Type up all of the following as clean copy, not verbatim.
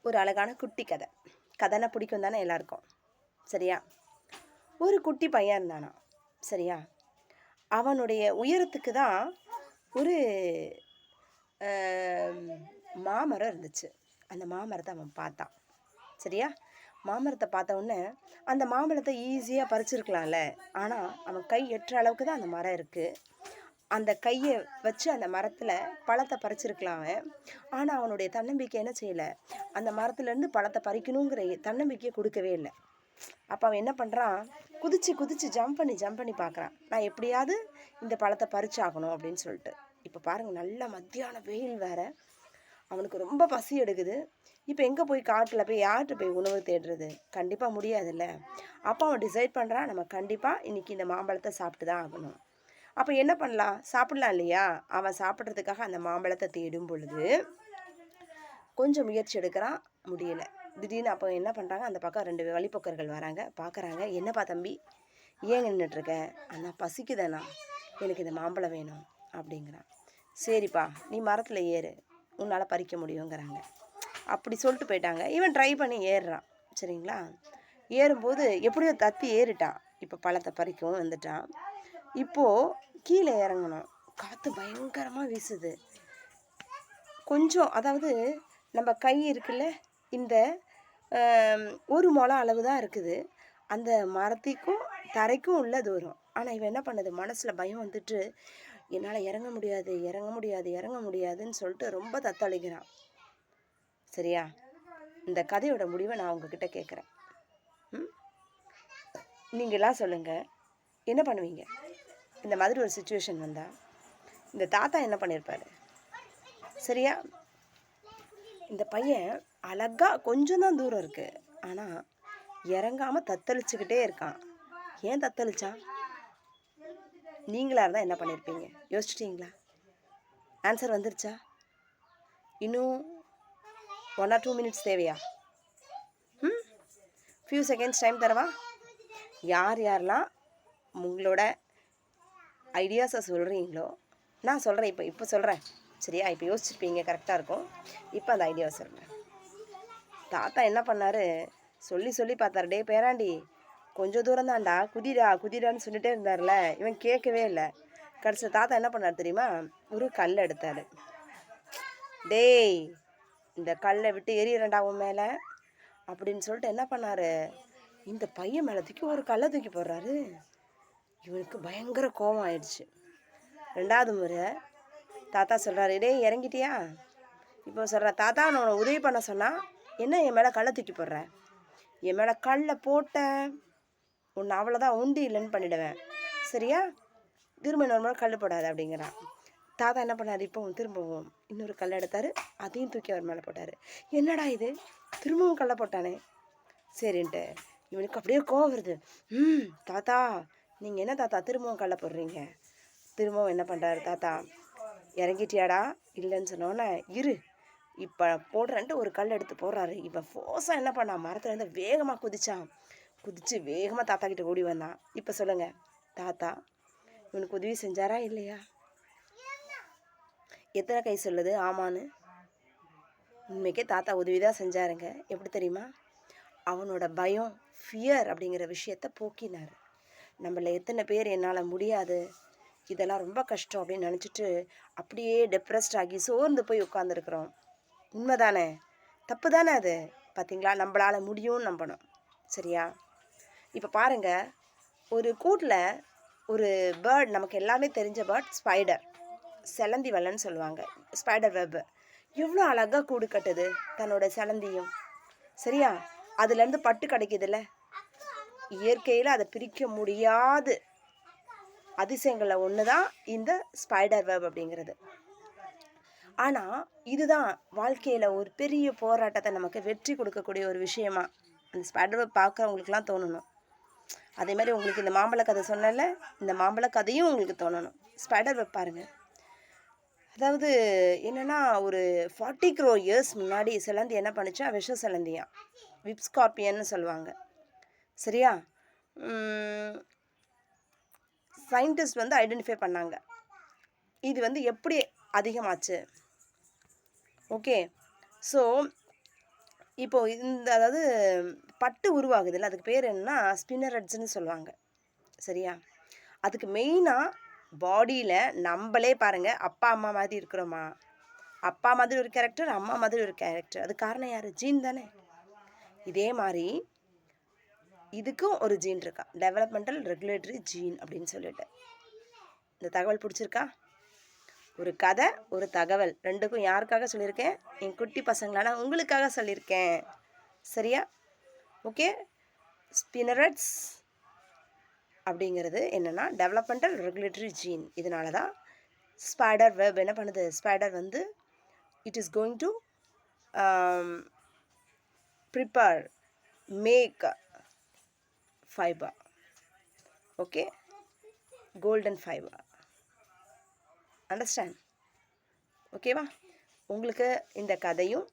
ஒரு அழகான குட்டி கதை. கதைனா பிடிக்கும் தானே எல்லாருக்கும். சரியா? ஒரு குட்டி பையன் இருந்தானா. சரியா? அவனுடைய உயரத்துக்கு தான் ஒரு மாமரம் இருந்துச்சு. அந்த மாமரத்தை அவன் பார்த்தான். சரியா? மாமரத்தை பார்த்த உடனே அந்த மாம்பழத்தை ஈஸியாக பறிச்சிருக்கலாம்ல. ஆனால் அவன் கை எட்டுற அளவுக்கு தான் அந்த மரம் இருக்குது. அந்த கையை வச்சு அந்த மரத்தில் பழத்தை பறிச்சிருக்கலாம் அவன். ஆனால் அவனுடைய தன்னம்பிக்கை என்ன செய்யலை, அந்த மரத்துலேருந்து பழத்தை பறிக்கணுங்கிற தன்னம்பிக்கையை கொடுக்கவே இல்லை. அப்போ அவன் என்ன பண்ணுறான், குதித்து ஜம்ப் பண்ணி பார்க்குறான், நான் எப்படியாவது இந்த பழத்தை பறிச்சாகணும் அப்படின்னு சொல்லிட்டு. இப்போ பாருங்கள், நல்ல மத்தியான வெயில் வேறு, அவனுக்கு ரொம்ப பசி எடுக்குது. இப்போ எங்கே போய் காட்டில் போய் யார்கிட்ட போய் உணவு தேடுறது? கண்டிப்பாக முடியாதுல்ல. அப்போ அவன் டிசைட் பண்ணுறான், நம்ம கண்டிப்பாக இன்றைக்கி இந்த மாம்பழத்தை சாப்பிட்டு தான் ஆகணும். அப்போ என்ன பண்ணலாம், சாப்பிட்லாம் இல்லையா? அவன் சாப்பிட்றதுக்காக அந்த மாம்பழத்தை தேடும் பொழுது கொஞ்சம் முயற்சி எடுக்கிறான், முடியலை. திடீர்னு அப்போ என்ன பண்ணுறாங்க, அந்த பக்கம் 2 வழிப்போக்கர்கள் வராங்க. பார்க்குறாங்க, என்னப்பா தம்பி ஏன் நின்றுட்டுருக்க? அண்ணா பசிக்குதாண்ணா, எனக்கு இந்த மாம்பழம் வேணும் அப்படிங்கிறான். சரிப்பா, நீ மரத்தில் ஏறு, உன்னால் பறிக்க முடியுங்கிறாங்க. அப்படி சொல்லிட்டு போயிட்டாங்க. இவன் ட்ரை பண்ணி ஏறுறான். சரிங்களா? ஏறும்போது எப்படியோ தத்தி ஏறிட்டான். இப்போ பழத்தை பறிக்கவும் வந்துட்டான். இப்போது கீழே இறங்கணும். காற்று பயங்கரமாக வீசுது. கொஞ்சம், அதாவது நம்ம கை இருக்குல்ல, இந்த 1 முழம் அளவு தான் இருக்குது அந்த மரத்துக்கும் தரைக்கும் உள்ள தூரம். ஆனால் இவன் என்ன பண்ணுது, மனசில் பயம் வந்துட்டு என்னால் இறங்க முடியாதுன்னு சொல்லிட்டு ரொம்ப தத்தளிக்கிறான். சரியா? இந்த கதையோட முடிவை நான் உங்ககிட்ட கேட்குறேன். நீங்களாம் சொல்லுங்கள், என்ன பண்ணுவீங்க இந்த மாதிரி ஒரு சுச்சுவேஷன் வந்தால்? இந்த தாத்தா என்ன பண்ணியிருப்பார்? சரியா? இந்த பையன் அழகாக கொஞ்சம் தான் தூரம் இருக்குது, ஆனால் இறங்காமல் தத்தளிச்சுக்கிட்டே இருக்கான். ஏன் தத்தளிச்சான்? நீங்களாக இருந்தால் என்ன பண்ணியிருப்பீங்க? யோசிச்சிட்டிங்களா? ஆன்சர் வந்துருச்சா? இன்னும் 1 or 2 minutes தேவையா? ஃபியூ செகண்ட்ஸ் டைம் தரவா? யாரெல்லாம் உங்களோட ஐடியாஸை சொல்கிறீங்களோ, நான் சொல்கிறேன். இப்போ சொல்கிறேன். சரியா? இப்போ யோசிச்சுருப்பீங்க, கரெக்டாக இருக்கும். இப்போ அந்த ஐடியாவை சொல்கிறேன். தாத்தா என்ன பண்ணார், சொல்லி பார்த்தாரு, டே பேராண்டி கொஞ்சம் தூரம் தான்டா, குதிடான்னு சொல்லிட்டே இருந்தார்ல. இவன் கேட்கவே இல்லை. கடைசி தாத்தா என்ன பண்ணார் தெரியுமா? ஒரு கல் எடுத்தார். டேய், இந்த கல்லை விட்டு எரியறண்டா உன் மேலே அப்படின்னு சொல்லிட்டு என்ன பண்ணார், இந்த பையன் மேலே தூக்கி ஒரு கல்லை தூக்கி போடுறாரு. இவனுக்கு பயங்கர கோபம் ஆயிடுச்சு. 2வது முறை தாத்தா சொல்கிறாரு, டேய் இறங்கிட்டியா? இப்போ சொல்கிற, தாத்தா நான் உன்னை உதவி பண்ண சொன்னால் என்ன என் மேலே கல்லை தூக்கி போடுற? என் மேலே கல்லை போட்ட உன்னை அவ்வளோதான், உண்டு இல்லைன்னு பண்ணிவிடுவேன். சரியா? திரும்ப இன்னொரு முறை கல் போடாது அப்படிங்கிறான். தாத்தா என்ன பண்ணார், இப்போ திரும்பவும் இன்னொரு கல் எடுத்தார், அதையும் தூக்கி அவர் மேலே போட்டார். என்னடா இது, திரும்பவும் கல்லை போட்டானே சரின்ட்டு இவனுக்கு அப்படியே கோவம் வருது. தாத்தா நீங்கள் என்ன தாத்தா திரும்பவும் கல்லை போடுறீங்க? திரும்பவும் என்ன பண்ணுறாரு தாத்தா, இறங்கிட்டியாடா? இல்லைன்னு சொன்னோன்னே, இரு இப்போ போடுறேன்ட்டு ஒரு கல் எடுத்து போடுறாரு. இவன் ஃபோர்ஸாக என்ன பண்ணான், மரத்துலேருந்து வேகமாக குதித்து வேகமாக தாத்தா கிட்ட ஓடி வந்தான். இப்போ சொல்லுங்கள், தாத்தா இவனுக்கு உதவி செஞ்சாரா இல்லையா? எத்தனை கை சொல்லுது ஆமான்னு? உண்மைக்கே தாத்தா உதவி தான் செஞ்சாருங்க. எப்படி தெரியுமா? அவனோட பயம், ஃபியர் அப்படிங்கிற விஷயத்த போக்கினார். நம்மள எத்தனை பேர் என்னால் முடியாது, இதெல்லாம் ரொம்ப கஷ்டம் அப்படின்னு நினச்சிட்டு அப்படியே டெப்ரெஸ்ட் ஆகி சோர்ந்து போய் உட்காந்துருக்குறோம். உண்மை தானே? தப்பு தானே அது? பார்த்திங்களா? நம்மளால் முடியும்னு நம்பணும். சரியா? இப்போ பாருங்கள், ஒரு கூட்டில் ஒரு பேர்ட், நமக்கு எல்லாமே தெரிஞ்ச பேர்ட் ஸ்பைடர், செலந்தி வலைன்னு சொல்லுவாங்க, ஸ்பைடர் வெப். எவ்வளோ அழகாக கூடு கட்டுது தன்னோட செலந்தியும். சரியா? அதுலேருந்து பட்டு கிடைக்குதுல்ல. இயற்கையில் அதை பிரிக்க முடியாது அதிசயங்களில் ஒன்று தான் இந்த ஸ்பைடர் வெப் அப்படிங்கிறது. ஆனால் இதுதான் வாழ்க்கையில் ஒரு பெரிய போராட்டத்தை நமக்கு வெற்றி கொடுக்கக்கூடிய ஒரு விஷயமா அந்த ஸ்பைடர் வெப் பார்க்குறவங்களுக்குலாம் தோணணும். அதே மாதிரி உங்களுக்கு இந்த மாம்பழ கதை சொன்னல, இந்த மாம்பழ கதையும் உங்களுக்கு தோணணும். ஸ்பைடர் வெப் பாருங்கள். அதாவது என்னென்னா, ஒரு 40 crore years முன்னாடி சிலந்தி என்ன பண்ணிச்சா, விஷ சிலந்தியா, விப் ஸ்கார்பியன்னு சொல்லுவாங்க. சரியா? சயின்டிஸ்ட் வந்து ஐடென்டிஃபை பண்ணாங்க, இது வந்து எப்படி அதிகமாச்சு. ஓகே, ஸோ இப்போது இந்த அதாவது பட்டு உருவாகுதுல்ல, அதுக்கு பேர் என்னன்னா ஸ்பின்னரட்ஸ்ன்னு சொல்லுவாங்க. சரியா? அதுக்கு மெயினாக பாடியில் நம்மளே பாருங்கள், அப்பா அம்மா மாதிரி இருக்கிறோமா? அப்பா மாதிரி ஒரு கேரக்டர், அம்மா மாதிரி ஒரு கேரக்டர். அது காரணம் யார்? ஜீன் தானே. இதே மாதிரி இதுக்கும் ஒரு ஜீன் இருக்கா, டெவலப்மெண்டல் ரெகுலேட்டரி ஜீன் அப்படின்னு சொல்லிட்டு. இந்த தகவல் பிடிச்சிருக்கா? ஒரு கதை, ஒரு தகவல் ரெண்டுக்கும் யாருக்காக சொல்லியிருக்கேன்? என் குட்டி பசங்களான உங்களுக்காக சொல்லியிருக்கேன். சரியா? ஓகே. ஸ்பின்னரட்ஸ் அப்படிங்கிறது என்னென்னா டெவலப்மெண்டல் ரெகுலேட்டரி ஜீன். இதனால தான் ஸ்பைடர் வெப் என்ன பண்ணுது? ஸ்பைடர் வந்து it is going to prepare make fibre. Okay, golden fibre. Understand? ஓகேவா? உங்களுக்கு இந்த கதையும்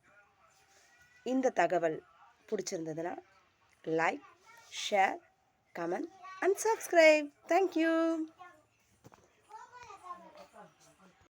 இந்த தகவல் பிடிச்சிருந்ததுன்னா like, share, comment and subscribe. Thank you.